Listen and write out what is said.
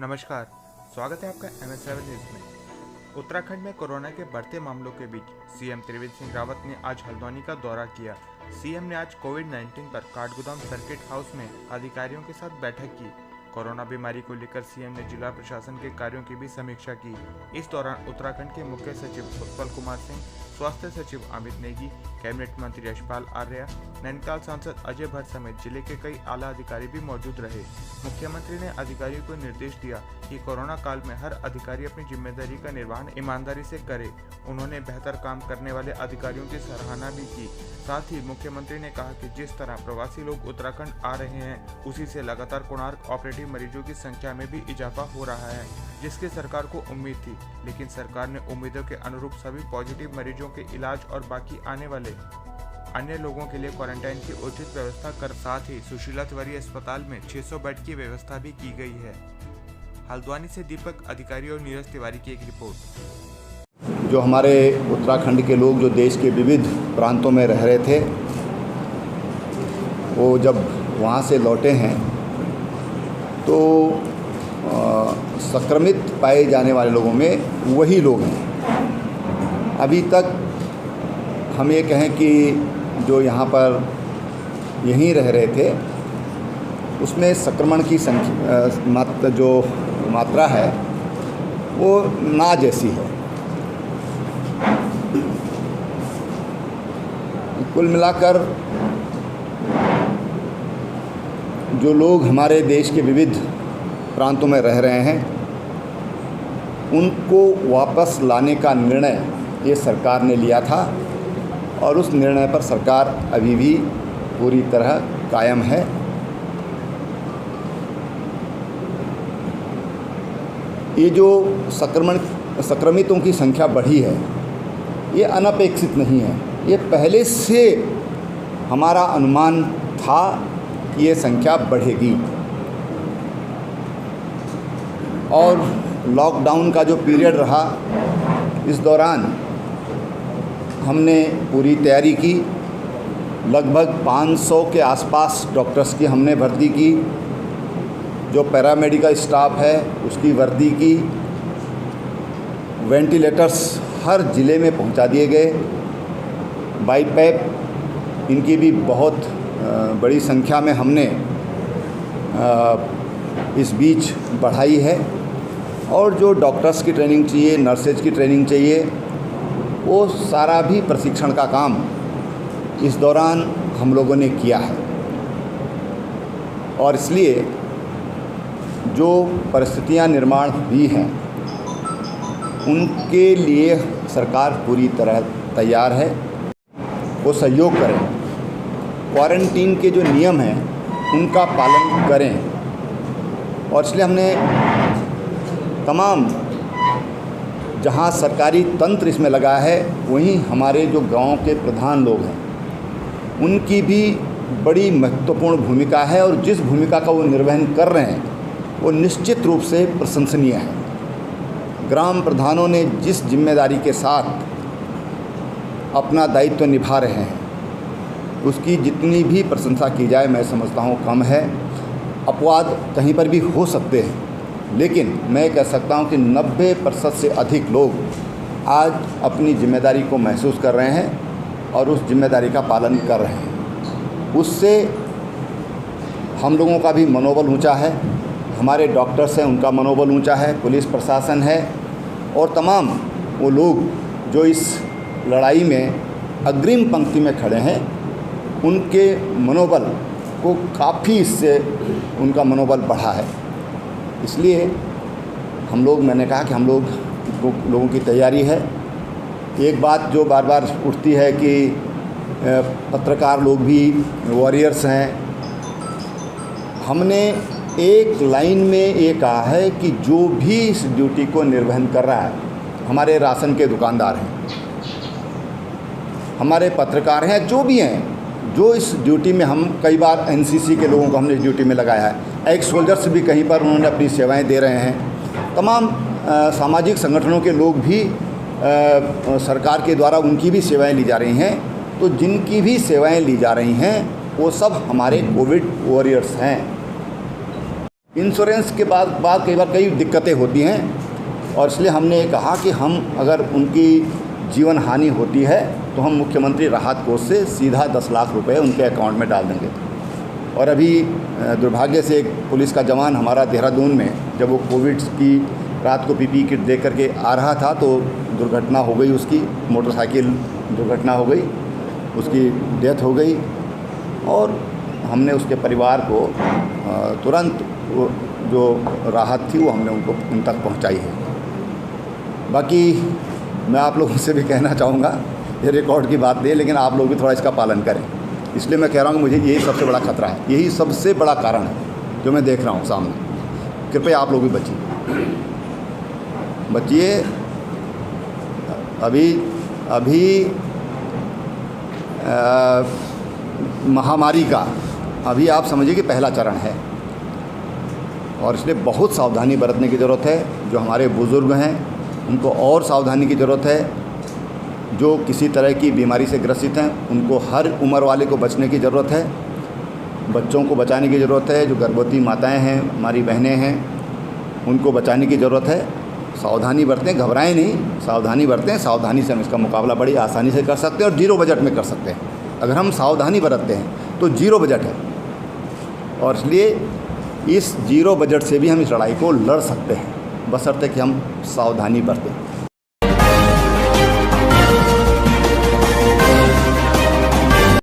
नमस्कार, स्वागत है आपका MS7 न्यूज में। उत्तराखंड में कोरोना के बढ़ते मामलों के बीच सीएम त्रिवेंद्र सिंह रावत ने आज हल्द्वानी का दौरा किया। सीएम ने आज कोविड-19 पर काठगोदाम सर्किट हाउस में अधिकारियों के साथ बैठक की। कोरोना बीमारी को लेकर सीएम ने जिला प्रशासन के कार्यों की भी समीक्षा की। इस दौरान उत्तराखंड के मुख्य सचिव उत्पल कुमार सिंह, स्वास्थ्य सचिव अमित नेगी, कैबिनेट मंत्री यशपाल आर्या, नैनीताल सांसद अजय भट्ट समेत जिले के कई आला अधिकारी भी मौजूद रहे। मुख्यमंत्री ने अधिकारियों को निर्देश दिया कि कोरोना काल में हर अधिकारी अपनी जिम्मेदारी का निर्वहन ईमानदारी से करे। उन्होंने बेहतर काम करने वाले अधिकारियों की सराहना भी की। साथ ही मुख्यमंत्री ने कहा कि जिस तरह प्रवासी लोग उत्तराखंड आ रहे हैं, उसी से लगातार कोणार्क ऑपरेटिव मरीजों की संख्या में भी इजाफा हो रहा है, जिसकी सरकार को उम्मीद थी, लेकिन सरकार ने उम्मीदों के अनुरूप सभी पॉजिटिव मरीजों के इलाज और बाकी आने वाले अन्य लोगों के लिए क्वारंटाइन की उचित व्यवस्था कर, साथ ही सुशीला तिवारी अस्पताल में 600 बेड की व्यवस्था भी की गई है। हल्द्वानी से दीपक अधिकारी और नीरज तिवारी की एक रिपोर्ट। जो हमारे उत्तराखंड के लोग जो देश के विविध प्रांतों में रह रहे थे, वो जब वहाँ से लौटे हैं तो संक्रमित पाए जाने वाले लोगों में वही लोग हैं। अभी तक हम ये कहें कि जो यहाँ पर यहीं रह रहे थे, उसमें संक्रमण की जो मात्रा है वो ना जैसी है। कुल मिलाकर जो लोग हमारे देश के विविध प्रांतों में रह रहे हैं, उनको वापस लाने का निर्णय ये सरकार ने लिया था और उस निर्णय पर सरकार अभी भी पूरी तरह कायम है। ये जो संक्रमितों की संख्या बढ़ी है, ये अनपेक्षित नहीं है। ये पहले से हमारा अनुमान था कि ये संख्या बढ़ेगी और लॉकडाउन का जो पीरियड रहा, इस दौरान हमने पूरी तैयारी की। लगभग 500 के आसपास डॉक्टर्स की हमने भर्ती की। जो पैरामेडिकल स्टाफ है उसकी वर्दी की। वेंटिलेटर्स हर ज़िले में पहुंचा दिए गए। बाईपैप इनकी भी बहुत बड़ी संख्या में हमने इस बीच बढ़ाई है। और जो डॉक्टर्स की ट्रेनिंग चाहिए, नर्सेज की ट्रेनिंग चाहिए, वो सारा भी प्रशिक्षण का काम इस दौरान हम लोगों ने किया है। और इसलिए जो परिस्थितियां निर्माण हुई हैं, उनके लिए सरकार पूरी तरह तैयार है। वो सहयोग करें, क्वारंटीन के जो नियम हैं उनका पालन करें। और इसलिए हमने तमाम जहाँ सरकारी तंत्र इसमें लगा है, वहीं हमारे जो गांव के प्रधान लोग हैं, उनकी भी बड़ी महत्वपूर्ण भूमिका है। और जिस भूमिका का वो निर्वहन कर रहे हैं, वो निश्चित रूप से प्रशंसनीय है। ग्राम प्रधानों ने जिस जिम्मेदारी के साथ अपना दायित्व निभा रहे हैं, उसकी जितनी भी प्रशंसा की जाए, मैं समझता हूँ कम है। अपवाद कहीं पर भी हो सकते हैं, लेकिन मैं कह सकता हूँ कि 90% से अधिक लोग आज अपनी जिम्मेदारी को महसूस कर रहे हैं और उस जिम्मेदारी का पालन कर रहे हैं। उससे हम लोगों का भी मनोबल ऊंचा है, हमारे डॉक्टर्स हैं उनका मनोबल ऊंचा है, पुलिस प्रशासन है और तमाम वो लोग जो इस लड़ाई में अग्रिम पंक्ति में खड़े हैं, उनके मनोबल को काफ़ी इससे उनका मनोबल बढ़ा है। इसलिए मैंने कहा कि हम लोगों की तैयारी है। एक बात जो बार बार उठती है कि पत्रकार लोग भी वॉरियर्स हैं। हमने एक लाइन में ये कहा है कि जो भी इस ड्यूटी को निर्वहन कर रहा है, हमारे राशन के दुकानदार हैं, हमारे पत्रकार हैं, जो भी हैं, जो इस ड्यूटी में, हम कई बार NCC के लोगों को हमने इस ड्यूटी में लगाया है, एक्स सोल्जर्स भी कहीं पर उन्होंने अपनी सेवाएं दे रहे हैं। तमाम सामाजिक संगठनों के लोग भी सरकार के द्वारा उनकी भी सेवाएं ली जा रही हैं। तो जिनकी भी सेवाएं ली जा रही हैं, वो सब हमारे कोविड वॉरियर्स हैं। इंश्योरेंस के बाद कई बार कई दिक्कतें होती हैं, और इसलिए हमने ये कहा कि हम अगर उनकी जीवन हानि होती है तो हम मुख्यमंत्री राहत कोष से सीधा 10 लाख रुपए उनके अकाउंट में डाल देंगे। और अभी दुर्भाग्य से एक पुलिस का जवान हमारा देहरादून में, जब वो कोविड की रात को पीपीई किट दे करके आ रहा था तो दुर्घटना हो गई, उसकी मोटरसाइकिल दुर्घटना हो गई, उसकी डेथ हो गई, और हमने उसके परिवार को तुरंत जो राहत थी वो हमने उन तक पहुंचाई है। बाकी मैं आप लोगों से भी कहना चाहूँगा, ये रिकॉर्ड की बात नहीं है, लेकिन आप लोग भी थोड़ा इसका पालन करें। इसलिए मैं कह रहा हूँ कि मुझे यही सबसे बड़ा खतरा है, यही सबसे बड़ा कारण है जो मैं देख रहा हूँ सामने। कृपया आप लोग भी बचिए। अभी महामारी का अभी आप समझिए कि पहला चरण है, और इसलिए बहुत सावधानी बरतने की ज़रूरत है। जो हमारे बुज़ुर्ग हैं उनको और सावधानी की ज़रूरत है। जो किसी तरह की बीमारी से ग्रसित हैं उनको, हर उम्र वाले को बचने की ज़रूरत है। बच्चों को बचाने की ज़रूरत है। जो गर्भवती माताएं हैं, हमारी बहनें हैं, उनको बचाने की ज़रूरत है। सावधानी बरतें, घबराएं नहीं, सावधानी बरतें। सावधानी से हम इसका मुकाबला बड़ी आसानी से कर सकते हैं और ज़ीरो बजट में कर सकते हैं। अगर हम सावधानी बरतते हैं तो ज़ीरो बजट है, और इसलिए इस ज़ीरो बजट से भी हम इस लड़ाई को लड़ सकते हैं, बशर्ते कि हम सावधानी बरतें।